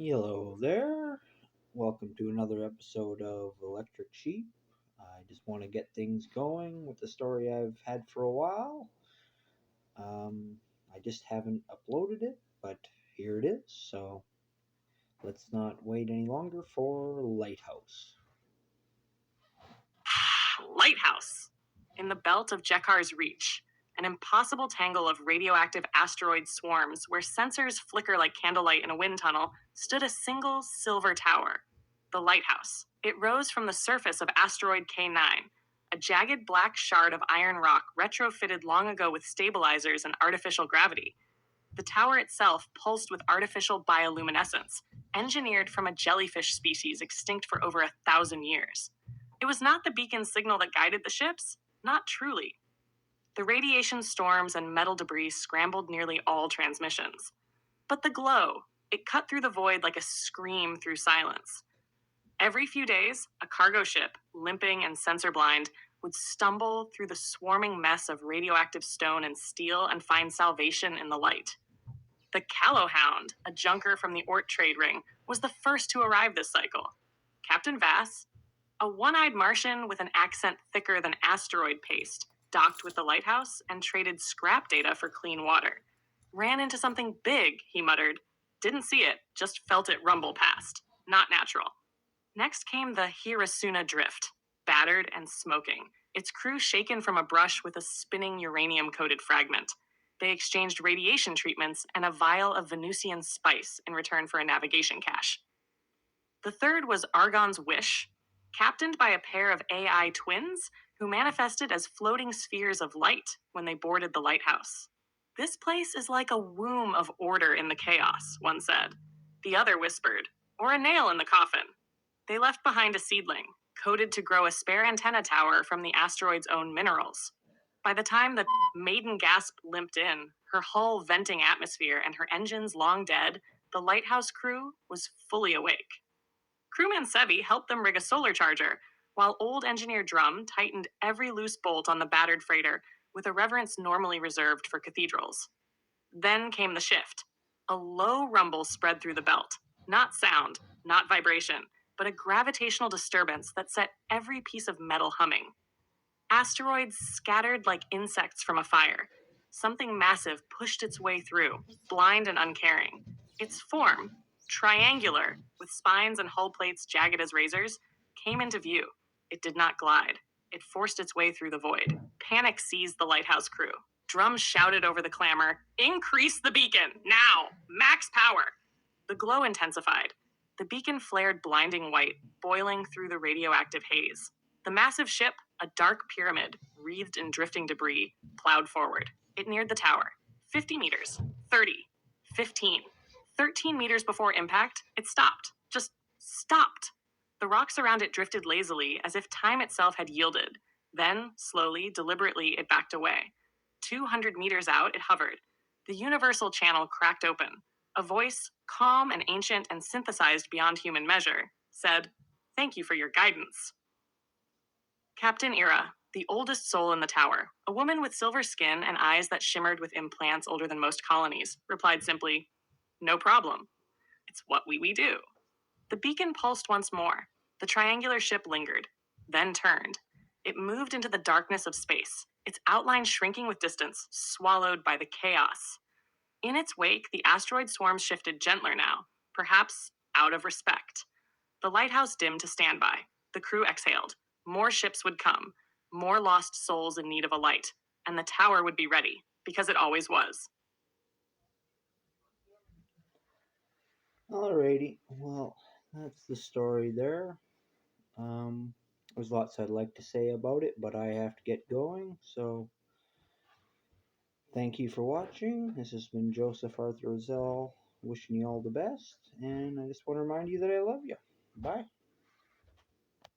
Hello there. Welcome to another episode of Electric Sheep. I just want to get things going with the story I've had for a while. I just haven't uploaded it, but here it is. So let's not wait any longer for Lighthouse. Lighthouse, in the belt of Jekar's Reach, an impossible tangle of radioactive asteroid swarms where sensors flicker like candlelight in a wind tunnel, stood a single silver tower, the Lighthouse. It rose from the surface of asteroid K9, a jagged black shard of iron rock retrofitted long ago with stabilizers and artificial gravity. The tower itself pulsed with artificial bioluminescence, engineered from a jellyfish species extinct for over 1,000 years. It was not the beacon's signal that guided the ships, not truly. The radiation storms and metal debris scrambled nearly all transmissions. But the glow, it cut through the void like a scream through silence. Every few days, a cargo ship, limping and sensor blind, would stumble through the swarming mess of radioactive stone and steel and find salvation in the light. The Callowhound, a junker from the Oort trade ring, was the first to arrive this cycle. Captain Vass, a one-eyed Martian with an accent thicker than asteroid paste, docked with the Lighthouse and traded scrap data for clean water. Ran into something big, he muttered. Didn't see it, just felt it rumble past. Not natural. Next came the Hirasuna Drift, battered and smoking, its crew shaken from a brush with a spinning uranium-coated fragment. They exchanged radiation treatments and a vial of Venusian spice in return for a navigation cache. The third was Argon's Wish, captained by a pair of AI twins who manifested as floating spheres of light when they boarded the Lighthouse. This place is like a womb of order in the chaos, one said. The other whispered, or a nail in the coffin. They left behind a seedling, coded to grow a spare antenna tower from the asteroid's own minerals. By the time the maiden gasp limped in, her hull venting atmosphere and her engines long dead, the Lighthouse crew was fully awake. Crewman Sevi helped them rig a solar charger, while old engineer Drum tightened every loose bolt on the battered freighter with a reverence normally reserved for cathedrals. Then came the shift. A low rumble spread through the belt. Not sound, not vibration, but a gravitational disturbance that set every piece of metal humming. Asteroids scattered like insects from a fire. Something massive pushed its way through, blind and uncaring. Its form, triangular, with spines and hull plates jagged as razors, came into view. It did not glide. It forced its way through the void. Panic seized the Lighthouse crew. Drums shouted over the clamor, "Increase the beacon, now! Max power!" The glow intensified. The beacon flared blinding white, boiling through the radioactive haze. The massive ship, a dark pyramid, wreathed in drifting debris, plowed forward. It neared the tower. 50 meters, 30, 15. 13 meters before impact, it stopped. Just stopped. The rocks around it drifted lazily, as if time itself had yielded. Then, slowly, deliberately, it backed away. 200 meters out, it hovered. The universal channel cracked open. A voice, calm and ancient and synthesized beyond human measure, said, "Thank you for your guidance." Captain Ira, the oldest soul in the tower, a woman with silver skin and eyes that shimmered with implants older than most colonies, replied simply, "No problem. It's what we do." The beacon pulsed once more. The triangular ship lingered, then turned. It moved into the darkness of space, its outline shrinking with distance, swallowed by the chaos. In its wake, the asteroid swarms shifted gentler now, perhaps out of respect. The Lighthouse dimmed to standby. The crew exhaled. More ships would come, more lost souls in need of a light, and the tower would be ready, because it always was. Alrighty, well, that's the story there. There's lots I'd like to say about it, but I have to get going, so thank you for watching. This has been Joseph Arthur Roszell wishing you all the best, and I just want to remind you that I love you. Bye.